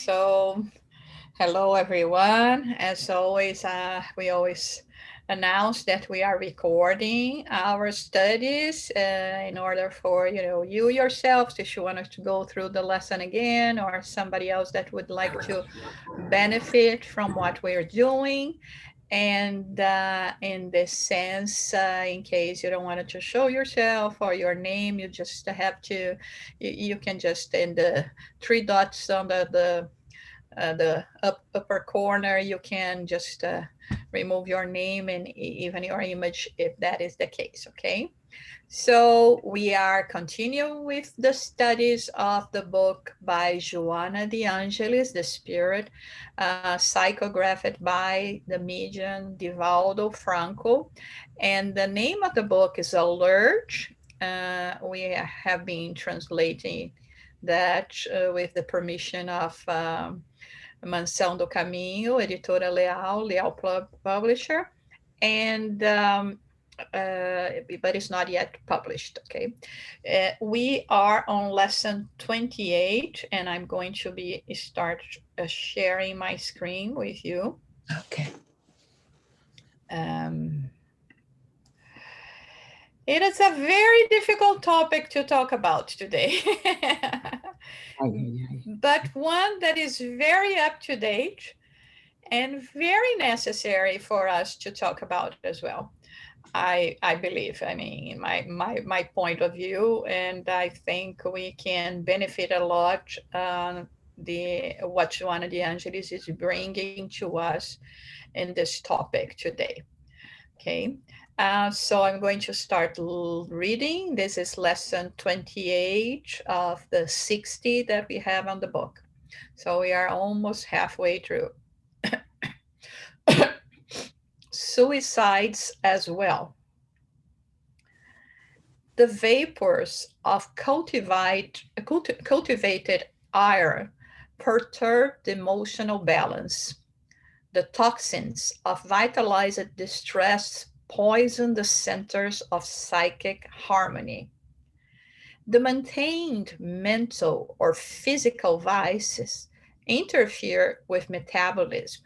So, hello everyone. As always, we always announce that we are recording our studies in order for you yourselves, if you want us to go through the lesson again, or somebody else that would like to benefit from what we're doing. And in this sense, in case you don't want to show yourself or your name, you just have to, you can just in the three dots on the upper corner, you can just remove your name and even your image if that is the case, okay? So we are continuing with the studies of the book by Joanna de Angelis, The Spirit, psychographed by the medium Divaldo Franco. And the name of the book is Alert. We have been translating that with the permission of Mansão do Caminho, Editora Leal Publisher, and but it's not yet published, okay? We are on lesson 28, and I'm going to start sharing my screen with you. Okay. It is a very difficult topic to talk about today. But one that is very up to date and very necessary for us to talk about as well. I believe, I mean, my point of view, and I think we can benefit a lot what Joanna de Angelis is bringing to us in this topic today. Okay, so I'm going to start reading. This is lesson 28 of the 60 that we have on the book. So we are almost halfway through. Suicides as well. The vapors of cultivated ire perturb the emotional balance. The toxins of vitalized distress poison the centers of psychic harmony. The maintained mental or physical vices interfere with metabolism.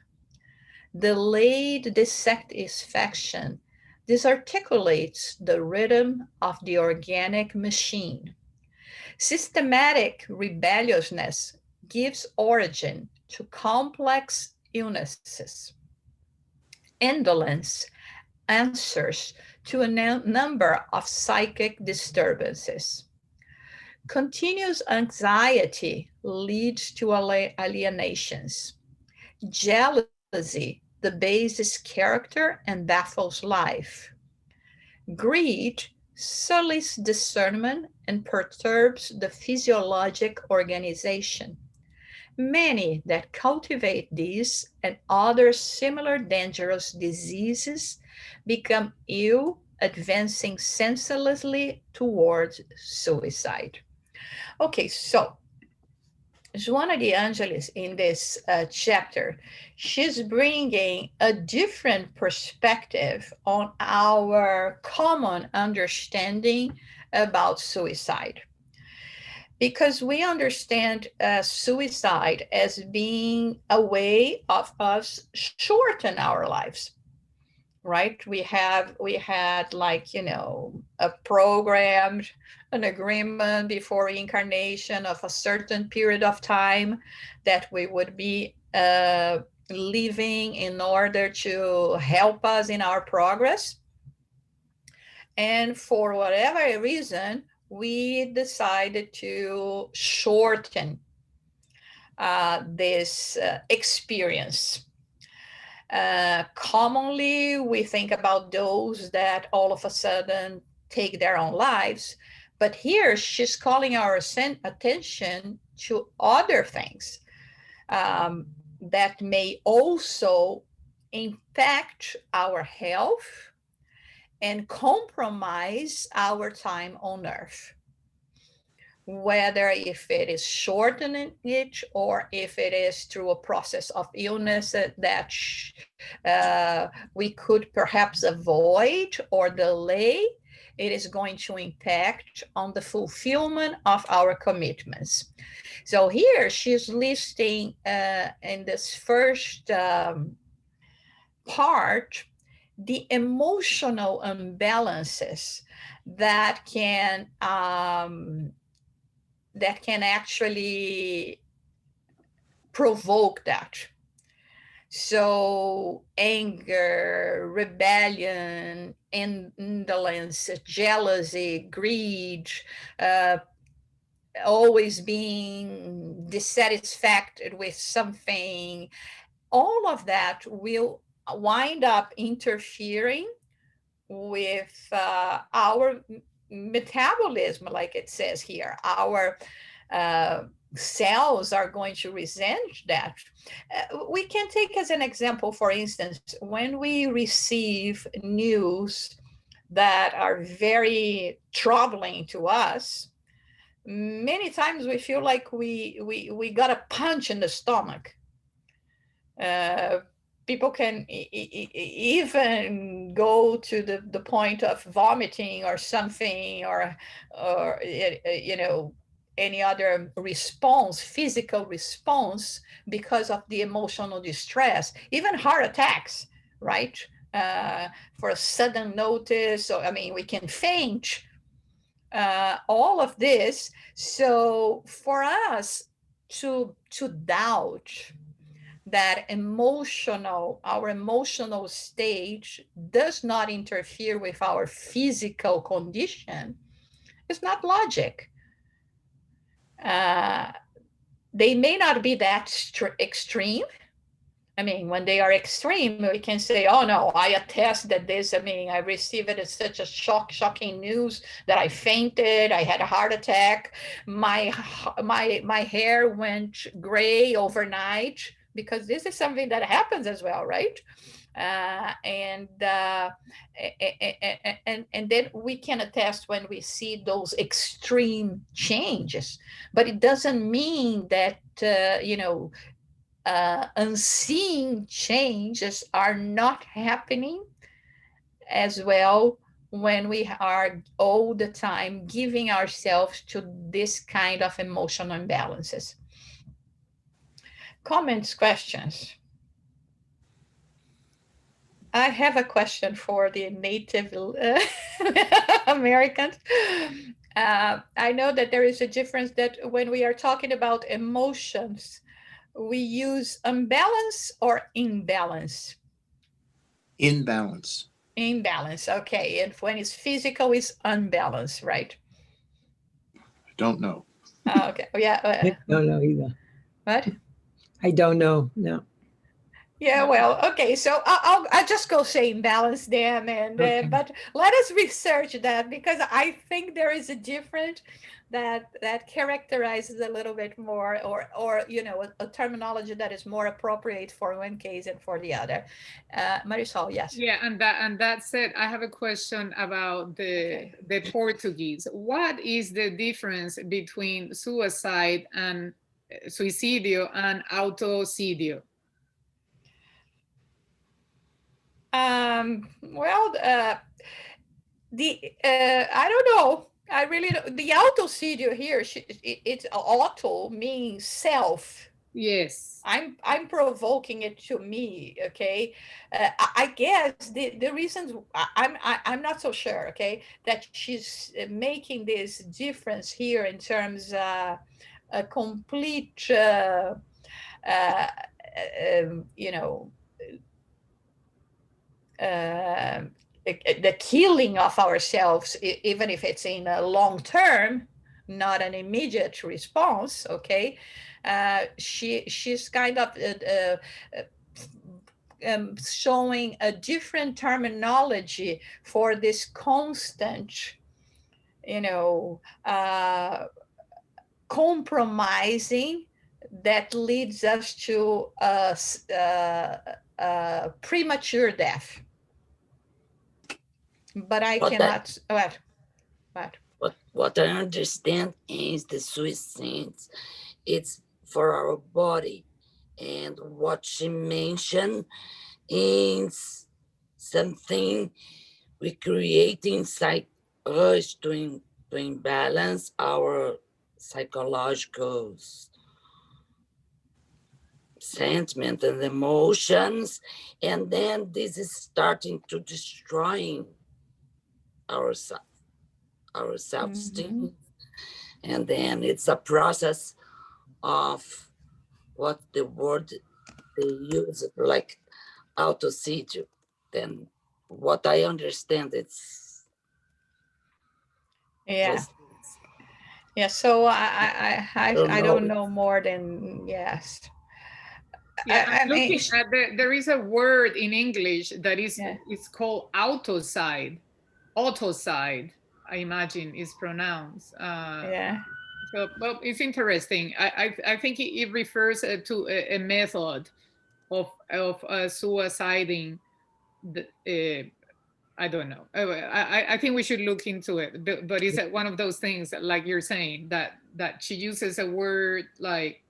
Delayed dissatisfaction disarticulates the rhythm of the organic machine. Systematic rebelliousness gives origin to complex illnesses. Indolence answers to a number of psychic disturbances. Continuous anxiety leads to alienations. Jealousy debases character and baffles life. Greed sullies discernment and perturbs the physiologic organization. Many that cultivate these and other similar dangerous diseases become ill, advancing senselessly towards suicide. Okay, so Joanna de Angelis in this chapter, she's bringing a different perspective on our common understanding about suicide. Because we understand suicide as being a way of us shorten our lives, right? We had like, a programmed an agreement before reincarnation of a certain period of time that we would be living in order to help us in our progress. And for whatever reason, we decided to shorten this experience. Commonly, we think about those that all of a sudden take their own lives. But here, she's calling our attention to other things that may also impact our health and compromise our time on earth. Whether if it is shortening it or if it is through a process of illness that we could perhaps avoid or delay, it is going to impact on the fulfillment of our commitments. So here she's listing in this first part the emotional imbalances that can actually provoke that. So anger, rebellion, indolence, jealousy, greed, always being dissatisfied with something, all of that will wind up interfering with our metabolism, like it says here. Our cells are going to resent that. We can take as an example, for instance, when we receive news that are very troubling to us, many times we feel like we got a punch in the stomach. People can even go to the point of vomiting or something, or any other response, physical response, because of the emotional distress, even heart attacks, right? For a sudden notice, so I mean, we can faint, all of this. So for us to doubt that our emotional state does not interfere with our physical condition, it's not logic. They may not be that extreme. I mean, when they are extreme, we can say, oh no, I attest that this, I mean, I received it as such a shocking news that I fainted, I had a heart attack, my hair went gray overnight, because this is something that happens as well, right? And then we can attest when we see those extreme changes, but it doesn't mean that unseen changes are not happening as well when we are all the time giving ourselves to this kind of emotional imbalances. Comments, questions? I have a question for the Native Americans. I know that there is a difference that when we are talking about emotions, we use imbalance or imbalance? Imbalance. Imbalance, okay. And when it's physical, it's unbalanced, right? I don't know. Okay, yeah. I don't know either. What? I don't know. No. Yeah, well, okay. So I'll just go say imbalance then, and Okay. but let us research that, because I think there is a difference that characterizes a little bit more, or a terminology that is more appropriate for one case and for the other. Marisol, yes. Yeah, and that said, I have a question about the Portuguese. What is the difference between suicide and suicidio and autocidio? Well, I don't know. I really don't. The autocidio here, it's auto means self. Yes. I'm provoking it to me, okay? I guess the reasons I'm not so sure, okay, that she's making this difference here in terms a complete, you know, the killing of ourselves, even if it's in a long term, not an immediate response, okay? She's kind of showing a different terminology for this constant, compromising that leads us to premature death. But I cannot. What I understand is the suicide, it's for our body, and what she mentioned is something we create inside urge to imbalance our psychological sentiment and emotions, and then this is starting to destroying our self-esteem, and then it's a process of what the word they use, like autosuicide. Then what I understand, it's Yeah. was Yeah. So I don't I know. don't know more than yes. Yeah, I'm I mean, looking at there is a word in English that is yeah. it's called autoside. Autoside, I imagine is pronounced. Yeah. So, well, it's interesting. I think it refers to a method of suiciding. I don't know. I think we should look into it. But it's one of those things that, like you're saying, that she uses a word like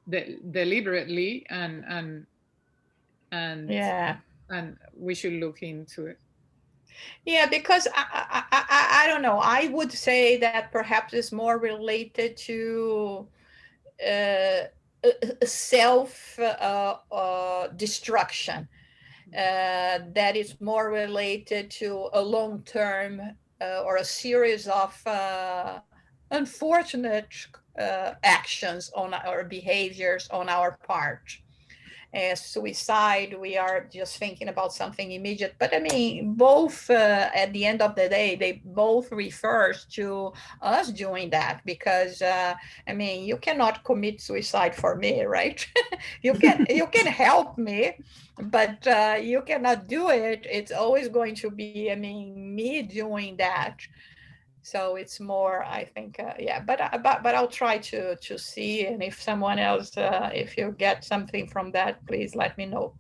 deliberately, and Yeah. and we should look into it. Yeah, because I don't know. I would say that perhaps it's more related to uh, self destruction. That is more related to a long term or a series of unfortunate actions on our behaviors on our part. As suicide, we are just thinking about something immediate. But I mean, both at the end of the day, they both refers to us doing that because I mean, you cannot commit suicide for me, right? You can help me, but you cannot do it. It's always going to be, I mean, me doing that. So it's more, I think, yeah. But I'll try to see, and if someone else, if you get something from that, please let me know.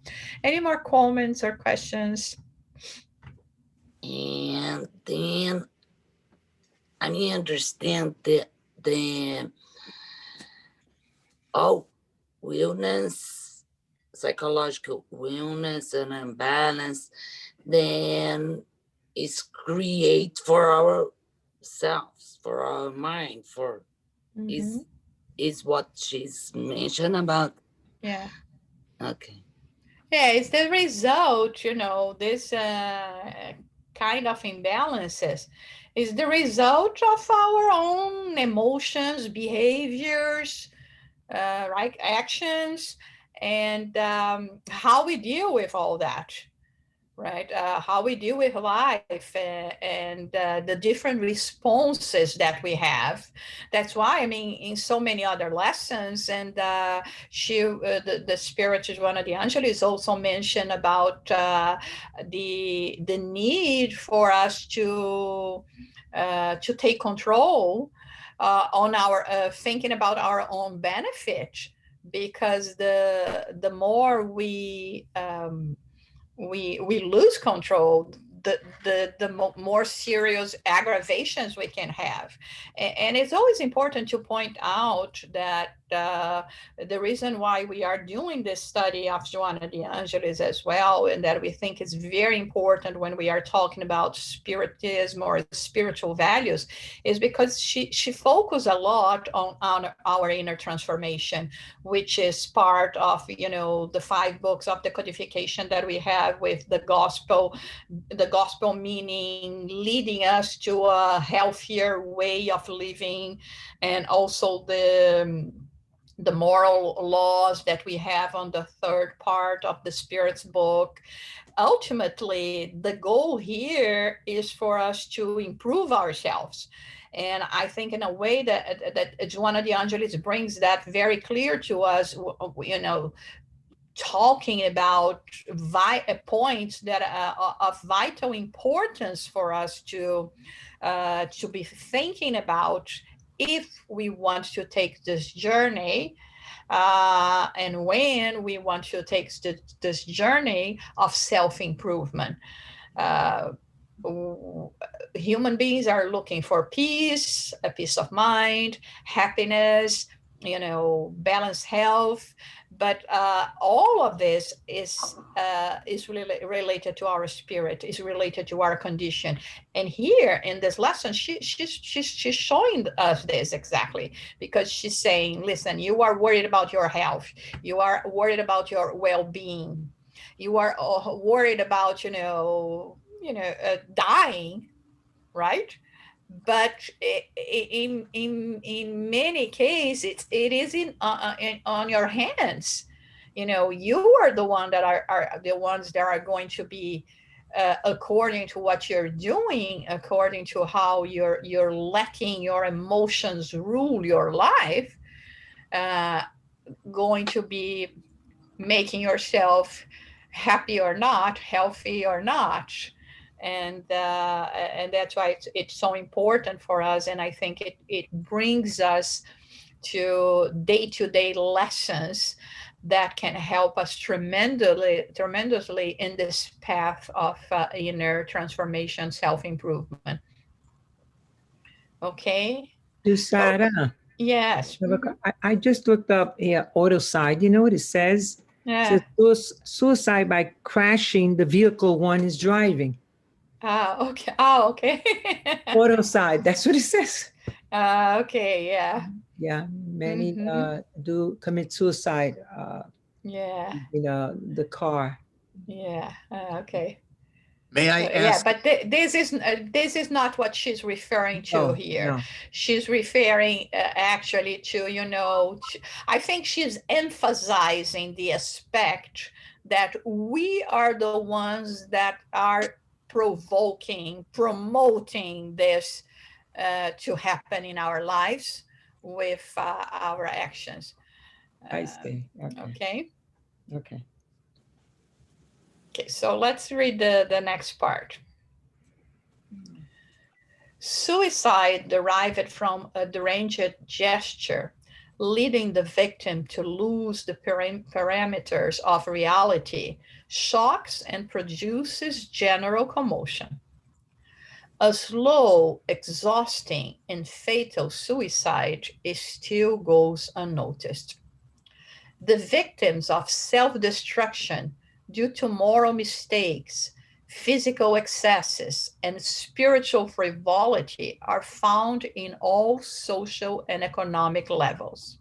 Any more comments or questions? And then I understand the oh, wellness, psychological wellness and imbalance, then is create for ourselves, for our mind, for Mm-hmm. is what she's mentioned about. Yeah. Okay. Yeah, it's the result, this kind of imbalances is the result of our own emotions, behaviors, right, actions, and how we deal with all that, right? How we deal with life and the different responses that we have. That's why, I mean, in so many other lessons, and the Spirit Joanna de Angelis also mentioned about the need for us to take control on our thinking about our own benefit, because the more we lose control, the more serious aggravations we can have. And it's always important to point out that the reason why we are doing this study of Joanna de Angelis as well, and that we think is very important when we are talking about spiritism or spiritual values, is because she focused a lot on our inner transformation, which is part of the 5 books of the codification that we have with the gospel meaning leading us to a healthier way of living, and also the moral laws that we have on the 3rd part of the Spirit's book. Ultimately, the goal here is for us to improve ourselves. And I think in a way that Joanna de Angelis brings that very clear to us, talking about points that are of vital importance for us to be thinking about if we want to take this journey, and when we want to take this journey of self-improvement. Uh, Human beings are looking for peace, a peace of mind, happiness, balanced health. But all of this is really related to our spirit, is related to our condition. And here in this lesson, she's showing us this exactly, because she's saying, listen, you are worried about your health, you are worried about your well-being, you are worried about dying, right? But in many cases it is on your hands. You are the one that are the ones that are going to be according to what you're doing, according to how you're letting your emotions rule your life, going to be making yourself happy or not, healthy or not. And that's why it's so important for us. And I think it brings us to day-to-day lessons that can help us tremendously in this path of inner transformation, self-improvement. Okay. Sarah, Yes. I just looked up autocide. You know what it says? Yeah. It says suicide by crashing the vehicle one is driving. Okay. Oh, okay. Autocide. That's what it says. Okay. Yeah. Yeah, many do commit suicide. Yeah. The car. Yeah. Okay. May I Yeah, ask? but this is not what she's referring to here. No. She's referring actually to, I think she's emphasizing the aspect that we are the ones that are promoting this to happen in our lives with our actions. I see. Okay. Okay. Okay, so let's read the next part. Suicide derived from a deranged gesture, leading the victim to lose the parameters of reality, shocks and produces general commotion. A slow, exhausting, and fatal suicide still goes unnoticed. The victims of self-destruction due to moral mistakes, physical excesses, and spiritual frivolity are found in all social and economic levels.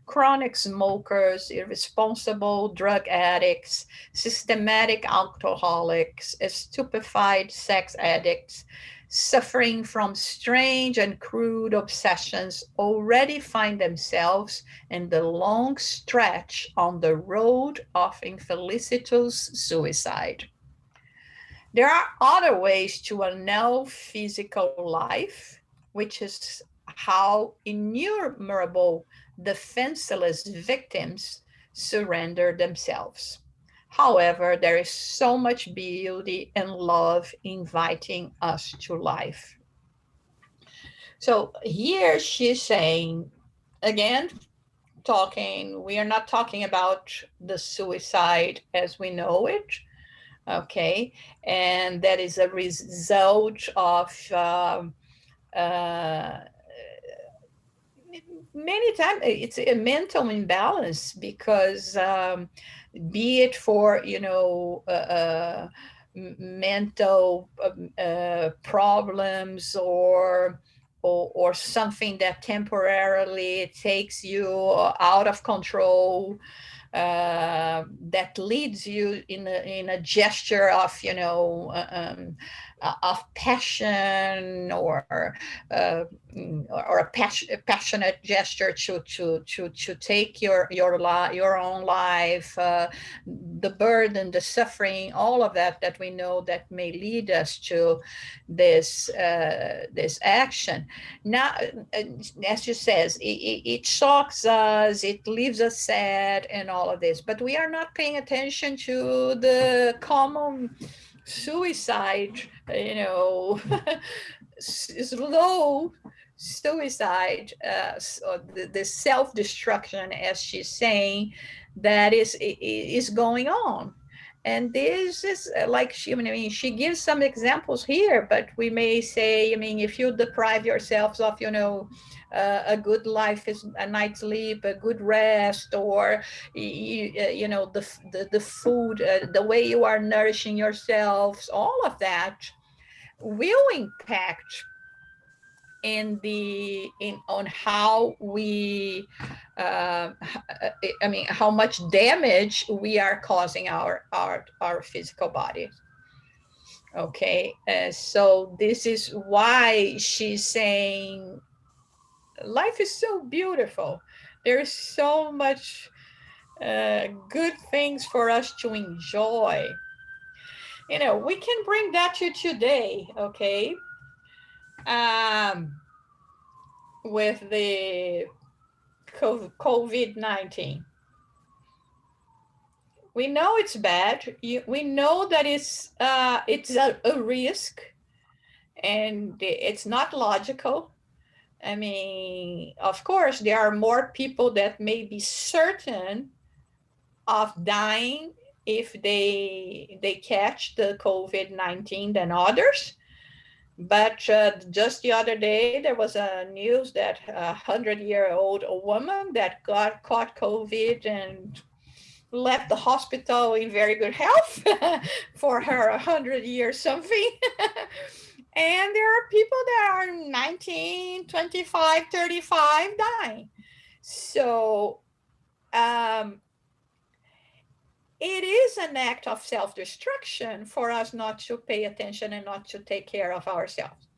Chronic smokers, irresponsible drug addicts, systematic alcoholics, stupefied sex addicts, suffering from strange and crude obsessions already find themselves in the long stretch on the road of infelicitous suicide. There are other ways to annul physical life, which is how innumerable defenseless victims surrender themselves. However, there is so much beauty and love inviting us to life. So here she's saying, again, we are not talking about the suicide as we know it, okay? And that is a result of many times it's a mental imbalance, because be it for mental problems or something that temporarily takes you out of control, that leads you in a gesture of of passion or a passionate gesture to take your own life, the burden, the suffering, all of that we know that may lead us to this action. Now, as she says, it shocks us, it leaves us sad, and all of this, but we are not paying attention to the common suicide, slow suicide, the self-destruction, as she's saying, that is going on. And this is like she gives some examples here, but we may say, if you deprive yourselves of a good life is a night's sleep, a good rest, or you know, the food, the way you are nourishing yourselves, all of that will impact on how we I mean, how much damage we are causing our physical body. Okay, so this is why she's saying life is so beautiful. There's so much good things for us to enjoy. You know, we can bring that to today, okay? With the COVID-19. We know it's bad. We know that it's a risk, and it's not logical. I mean, of course, there are more people that may be certain of dying if they catch the COVID-19 than others. But just the other day, there was a news that a 100-year-old woman that caught COVID and left the hospital in very good health for her 100 years something. And there are people that are 19, 25, 35 dying. So it is an act of self-destruction for us not to pay attention and not to take care of ourselves.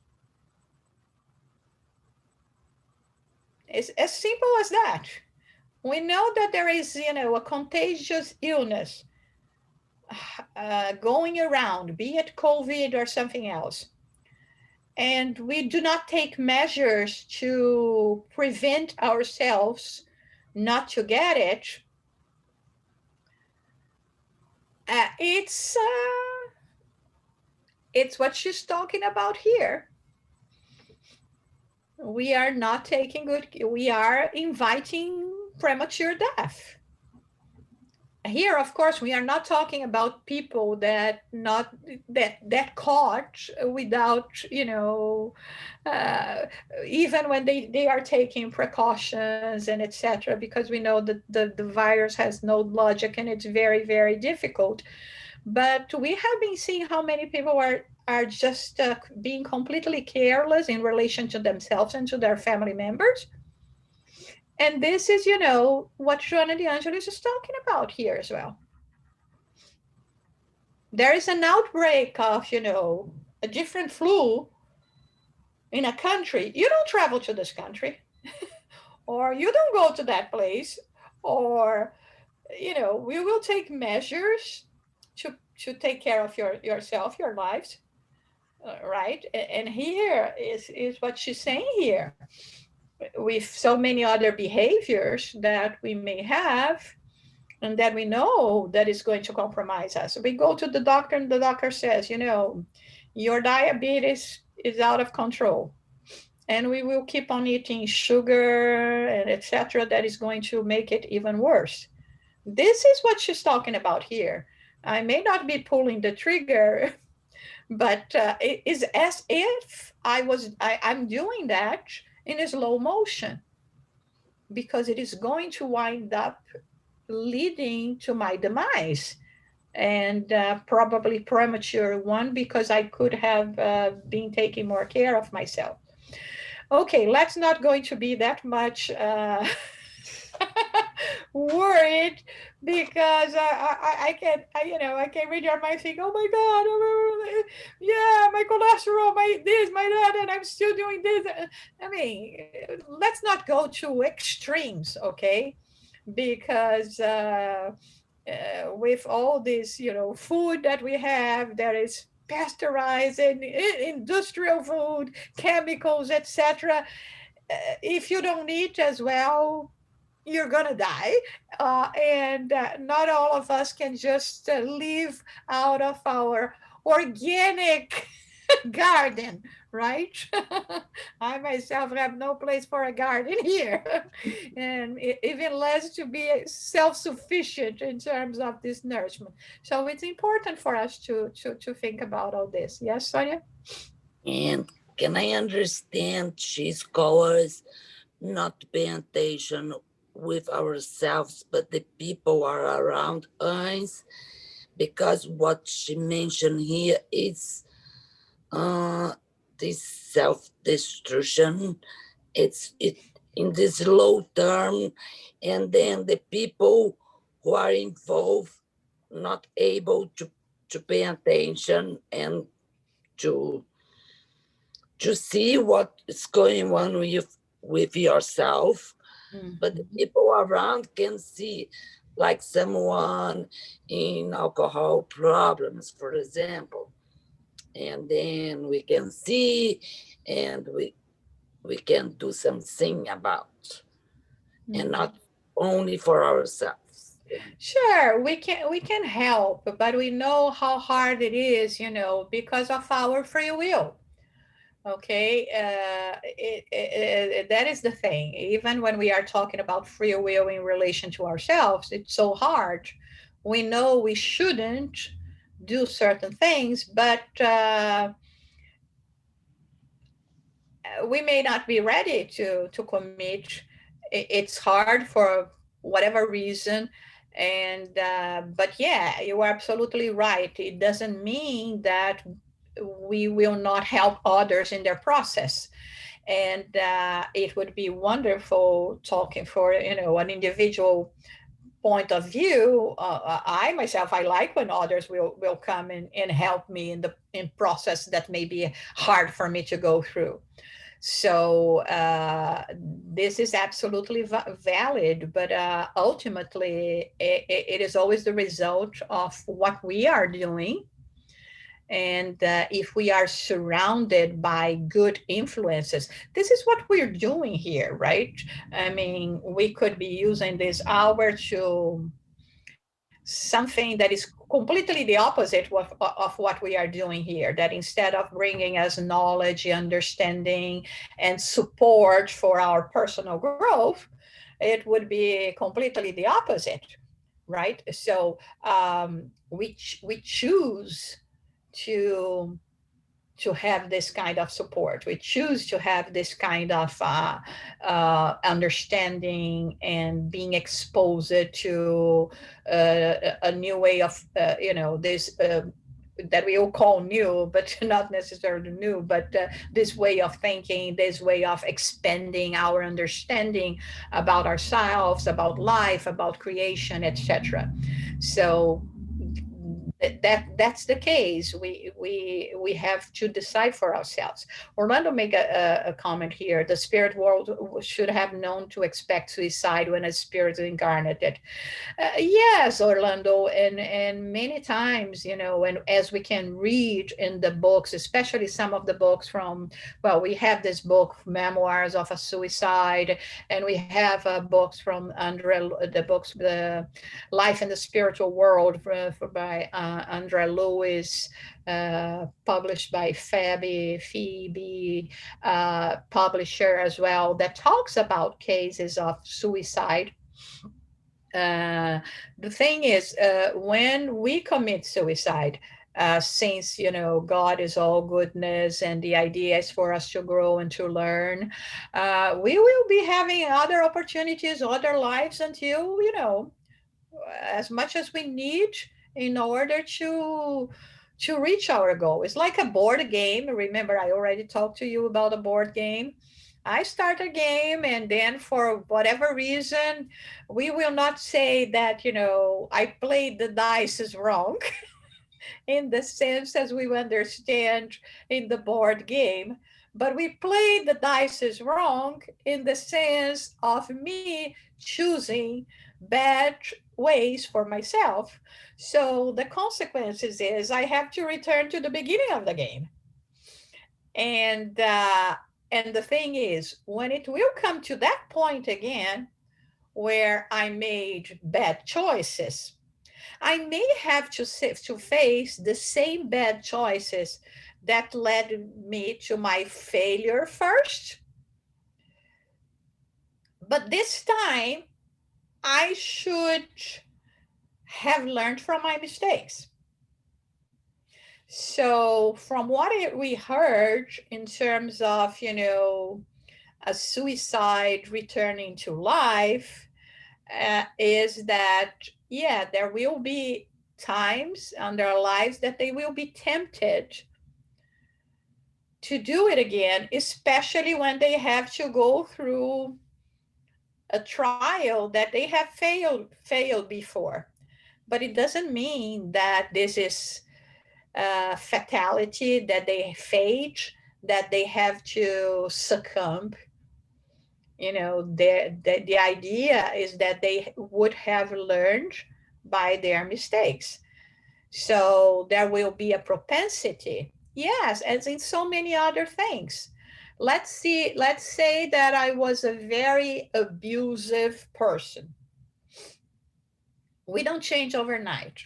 It's as simple as that. We know that there is, you know, a contagious illness going around, be it COVID or something else. And we do not take measures to prevent ourselves not to get it. It's what she's talking about here. We are not taking good, we are inviting premature death. Here, of course, we are not talking about people that caught without, you know, even when they are taking precautions and etc., because we know that the virus has no logic and it's very, very difficult. But we have been seeing how many people are just being completely careless in relation to themselves and to their family members. And this is, you know, what Joanna de Angelis is talking about here as well. There is an outbreak of, you know, a different flu in a country. You don't travel to this country, or you don't go to that place, or, you know, we will take measures to take care of yourself, your lives, right? And here is what she's saying here. With so many other behaviors that we may have and that we know that is going to compromise us. We go to the doctor and the doctor says, you know, your diabetes is out of control and we will keep on eating sugar and etc. That is going to make it even worse. This is what she's talking about here. I may not be pulling the trigger, but it is as if I'm doing that in a slow motion, because it is going to wind up leading to my demise, and probably premature one, because I could have been taking more care of myself. Okay, let's not going to be that much worried, because I can read your mind, think, oh my God, yeah, my cholesterol, my this, my that, and I'm still doing this. I mean, let's not go to extremes, okay? Because with all this, you know, food that we have, there is pasteurized and industrial food, chemicals, etc. If you don't eat as well, you're gonna die, and not all of us can just live out of our organic garden, right? I myself have no place for a garden here, and even less to be self-sufficient in terms of this nourishment. So it's important for us to think about all this. Yes, Sonia? And can I understand she's covers not paying attention with ourselves, but the people are around us, because what she mentioned here is this self-destruction. It in this low term, and then the people who are involved not able to pay attention and to see what is going on with yourself. But the people around can see, like someone in alcohol problems, for example, and then we can see, and we can do something about, and not only for ourselves. Sure, we can help, but we know how hard it is, because of our free will. Okay, that is the thing. Even when we are talking about free will in relation to ourselves, it's so hard. We know we shouldn't do certain things, but we may not be ready to commit. It's hard for whatever reason, and but yeah, you are absolutely right. It doesn't mean that we will not help others in their process. And it would be wonderful talking for an individual point of view. I myself, I like when others will come and help me in process that may be hard for me to go through. So this is absolutely valid, but ultimately it is always the result of what we are doing. And if we are surrounded by good influences, this is what we're doing here, right? I mean, we could be using this hour to something that is completely the opposite of what we are doing here, that instead of bringing us knowledge, understanding, and support for our personal growth, it would be completely the opposite, right? So we choose to have this kind of support. We choose to have this kind of understanding and being exposed to a new way of, this that we all call new, but not necessarily new, but this way of thinking, this way of expanding our understanding about ourselves, about life, about creation, etc. So that's the case. We have to decide for ourselves. Orlando make a comment here. The spirit world should have known to expect suicide when a spirit is incarnated. Yes, Orlando, and many times, and as we can read in the books, especially some of the books from, well, we have this book, Memoirs of a Suicide, and we have books from the Life in the Spiritual World by Andre Lewis, published by Phoebe, publisher as well, that talks about cases of suicide. The thing is, when we commit suicide, since God is all goodness and the idea is for us to grow and to learn, we will be having other opportunities, other lives, until as much as we need in order to reach our goal. It's like a board game. Remember, I already talked to you about a board game. I start a game, and then for whatever reason, we will not say that, I played the dice is wrong in the sense as we understand in the board game, but we played the dice is wrong in the sense of me choosing bad ways for myself. So the consequences is I have to return to the beginning of the game. And the thing is, when it will come to that point again, where I made bad choices, I may have to face the same bad choices that led me to my failure first. But this time, I should have learned from my mistakes. So from what we heard in terms of, a suicide returning to life is that, yeah, there will be times in their lives that they will be tempted to do it again, especially when they have to go through a trial that they have failed before. But it doesn't mean that this is fatality, that they fade, that they have to succumb. You know, the idea is that they would have learned by their mistakes. So there will be a propensity, yes, as in so many other things. Let's say that I was a very abusive person. We don't change overnight.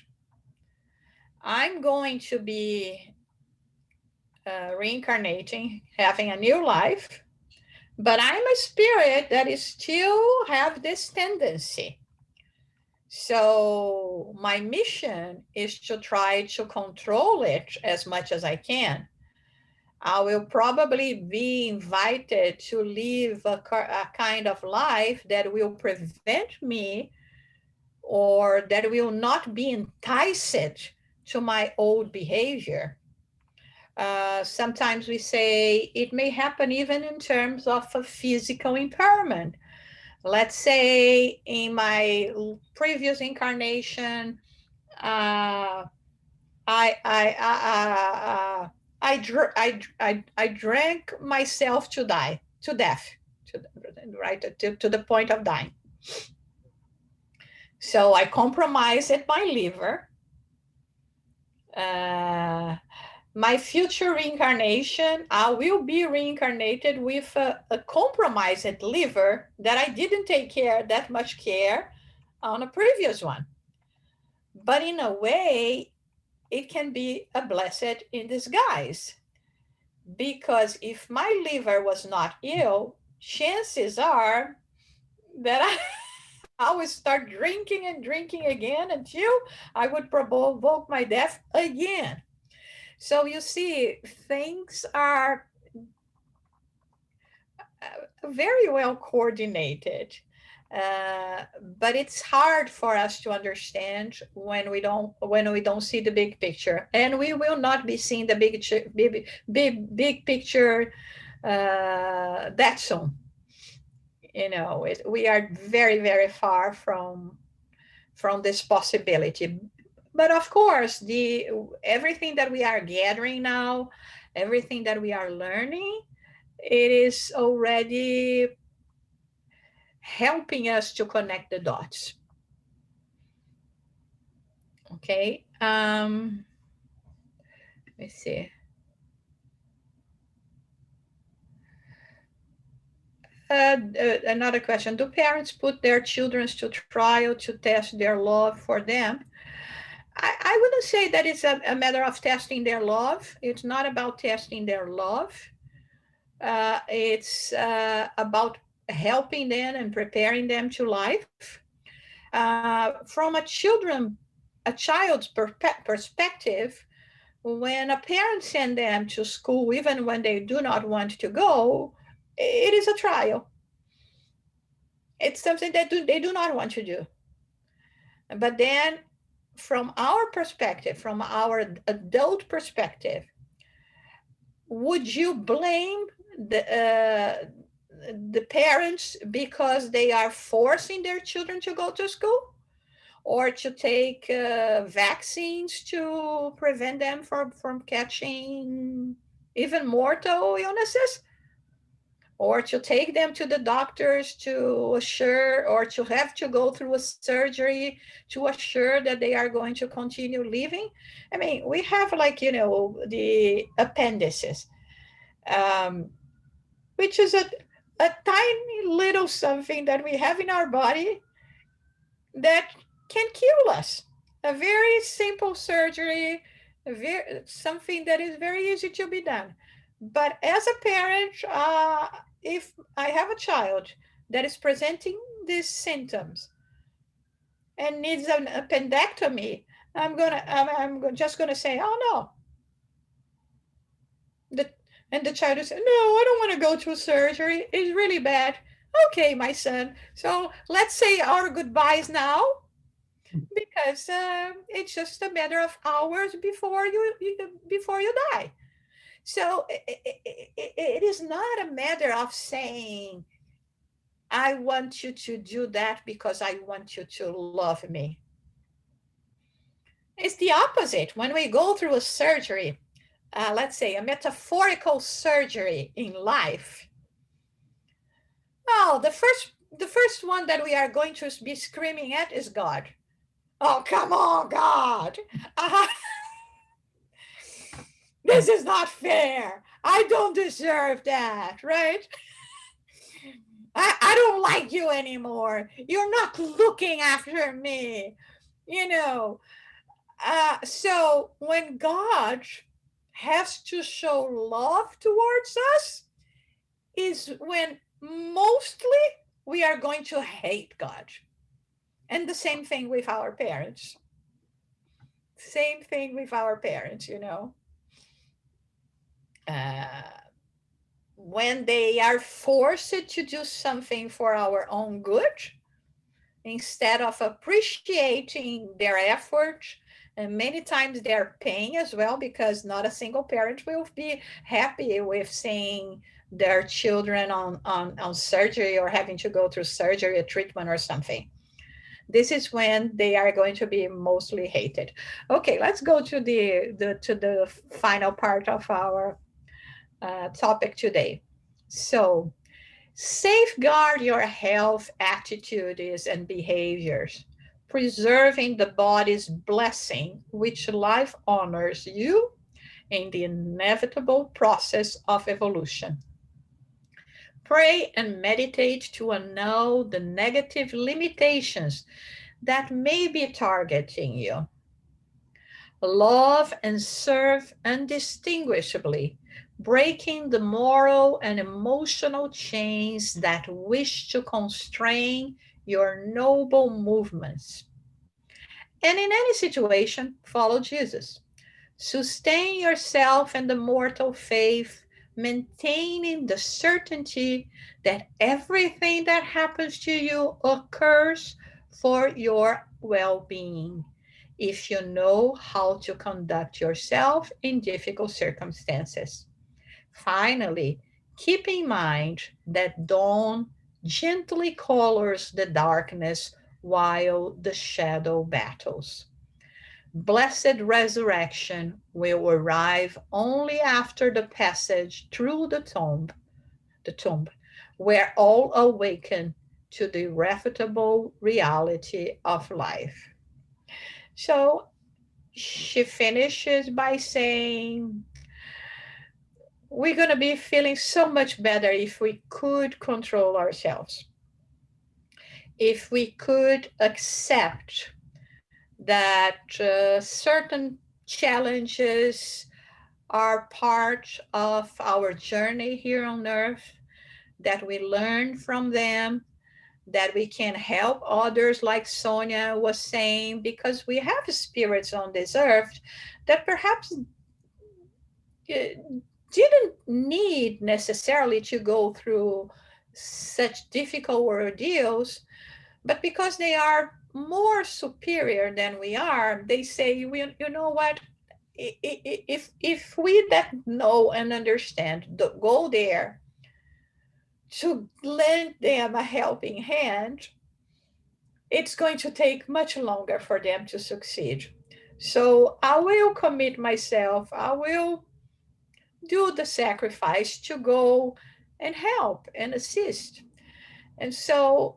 I'm going to be reincarnating, having a new life, but I'm a spirit that is still have this tendency. So my mission is to try to control it as much as I can. I will probably be invited to live a kind of life that will prevent me, or that will not be enticed to my old behavior. Sometimes we say it may happen even in terms of a physical impairment. Let's say in my previous incarnation, uh, I drank myself to death, to the point of dying. So I compromised my liver. My future reincarnation, I will be reincarnated with a compromised liver that I didn't take that much care on a previous one. But in a way, it can be a blessed in disguise, because if my liver was not ill, chances are that I would start drinking and drinking again until I would provoke my death again. So you see, things are very well coordinated. But it's hard for us to understand when we don't see the big picture, and we will not be seeing the big picture that soon. You know, we are very, very far from this possibility. But of course, everything that we are gathering now, everything that we are learning, it is already helping us to connect the dots. Okay. Let's see. Another question. Do parents put their children to trial to test their love for them? I wouldn't say that it's a matter of testing their love. It's not about testing their love. It's about helping them and preparing them to life. From a child's perspective, when a parent sends them to school, even when they do not want to go, it is a trial. It's something that they do not want to do. But then from our perspective, from our adult perspective, would you blame the parents because they are forcing their children to go to school, or to take vaccines to prevent them from catching even mortal illnesses, or to take them to the doctors to assure, or to have to go through a surgery to assure that they are going to continue living? I mean, we have, like, you know, the appendices, which is a tiny little something that we have in our body that can kill us. A very simple surgery, something that is very easy to be done. But as a parent, if I have a child that is presenting these symptoms and needs an appendectomy, I'm just gonna say, oh no, And the child will say, no, I don't want to go through surgery. It's really bad. Okay, my son. So let's say our goodbyes now, because it's just a matter of hours before you die. So it is not a matter of saying, I want you to do that because I want you to love me. It's the opposite. When we go through a surgery, let's say a metaphorical surgery in life, oh, the first one that we are going to be screaming at is God. Oh, come on, God. This is not fair. I don't deserve that, right? I don't like you anymore. You're not looking after me. You know, so when God has to show love towards us, is when mostly we are going to hate God. And the same thing with our parents. Same thing with our parents, when they are forced to do something for our own good, instead of appreciating their effort, and many times their pain as well, because not a single parent will be happy with seeing their children on surgery or having to go through surgery or treatment or something. This is when they are going to be mostly hated. Okay, let's go to the final part of our topic today. So, safeguard your health attitudes and behaviors, preserving the body's blessing, which life honors you in the inevitable process of evolution. Pray and meditate to annul the negative limitations that may be targeting you. Love and serve undistinguishably, breaking the moral and emotional chains that wish to constrain your noble movements. And in any situation, follow Jesus. Sustain yourself in the mortal faith, maintaining the certainty that everything that happens to you occurs for your well-being, if you know how to conduct yourself in difficult circumstances. Finally, keep in mind that dawn gently colors the darkness while the shadow battles. Blessed resurrection will arrive only after the passage through the tomb, where all awaken to the irrefutable reality of life. So she finishes by saying, we're going to be feeling so much better if we could control ourselves, if we could accept that certain challenges are part of our journey here on earth, that we learn from them, that we can help others, like Sonia was saying, because we have spirits on this earth that perhaps didn't need necessarily to go through such difficult ordeals, but because they are more superior than we are, they say, you know what, if we that know and understand go there to lend them a helping hand, it's going to take much longer for them to succeed. So I will commit myself, I will do the sacrifice to go and help and assist. And so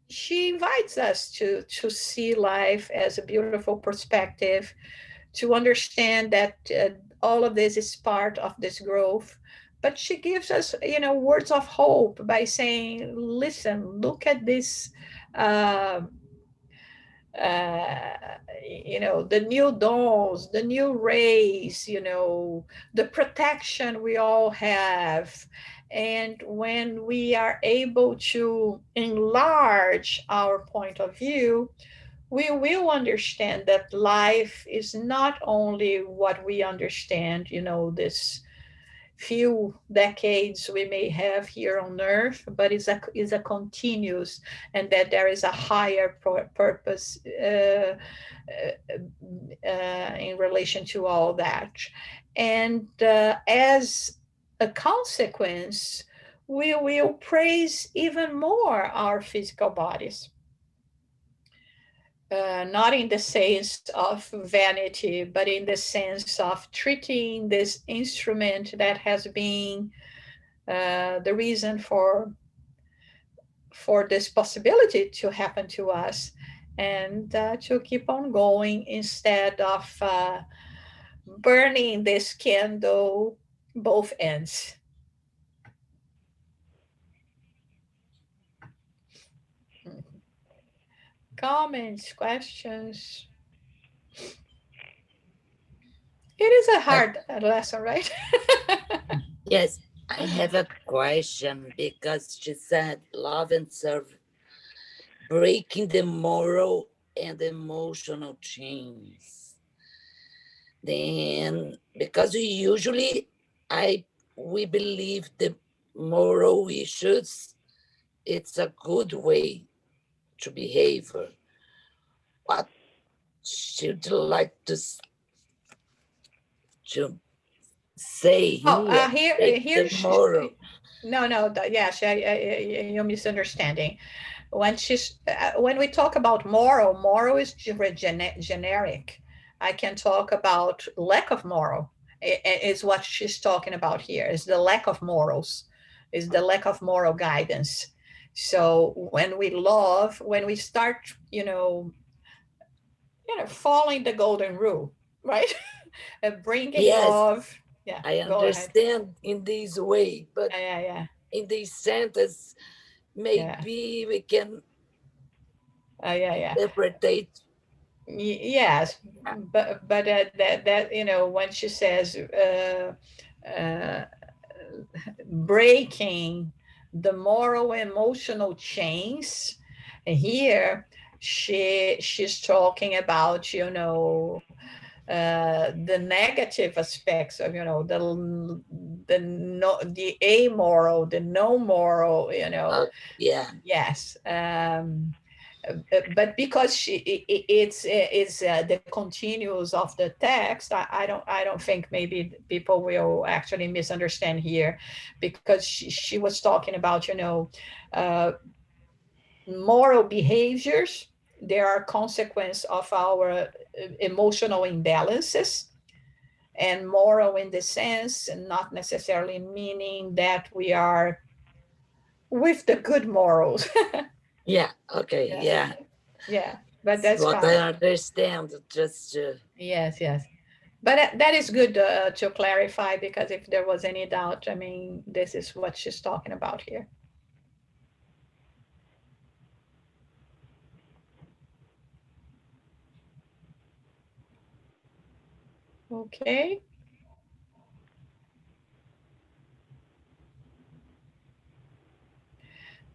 she invites us to see life as a beautiful perspective, to understand that all of this is part of this growth. But she gives us, words of hope by saying, listen, look at this, uh, the new dawns, the new rays, the protection we all have. And when we are able to enlarge our point of view, we will understand that life is not only what we understand, this few decades we may have here on earth, but is a continuous, and that there is a higher purpose in relation to all that. And as a consequence, we will praise even more our physical bodies. Not in the sense of vanity, but in the sense of treating this instrument that has been the reason for this possibility to happen to us, and to keep on going instead of burning this candle both ends. Comments, questions? It is a hard lesson, right? Yes, I have a question because she said love and serve, breaking the moral and emotional chains. Then, because we believe the moral issues, it's a good way to behave. What should you like to say Oh, here? Break here, the moral. no, yes, you're misunderstanding. When we talk about moral is generic. I can talk about lack of moral. Is what she's talking about here. Is the lack of morals, is the lack of moral guidance. So when we love, when we start, following the golden rule, right? Bringing Yes, love. Yeah, I go ahead. understand in this way, but Yeah. in this sentence, maybe we can Yeah. interpret. Yes, but that when she says breaking the moral emotional chains, here she's talking about the negative aspects of the amoral, the no moral, Yeah. Yes. But because it's the continuous of the text, I don't think maybe people will actually misunderstand here, because she was talking about moral behaviors. There are consequences of our emotional imbalances, and moral in the sense not necessarily meaning that we are with the good morals. Yeah. Okay. Yeah. But that's what fine. I understand. Just Yes. But that is good to clarify, because if there was any doubt, I mean, this is what she's talking about here. Okay.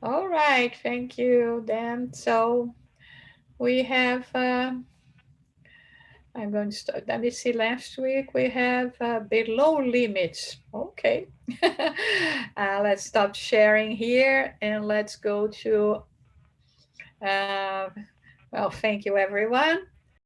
All right. Thank you, then. So we have, I'm going to start. Let me see. Last week we have below limits. Okay. Let's stop sharing here and let's go to, well, thank you, everyone.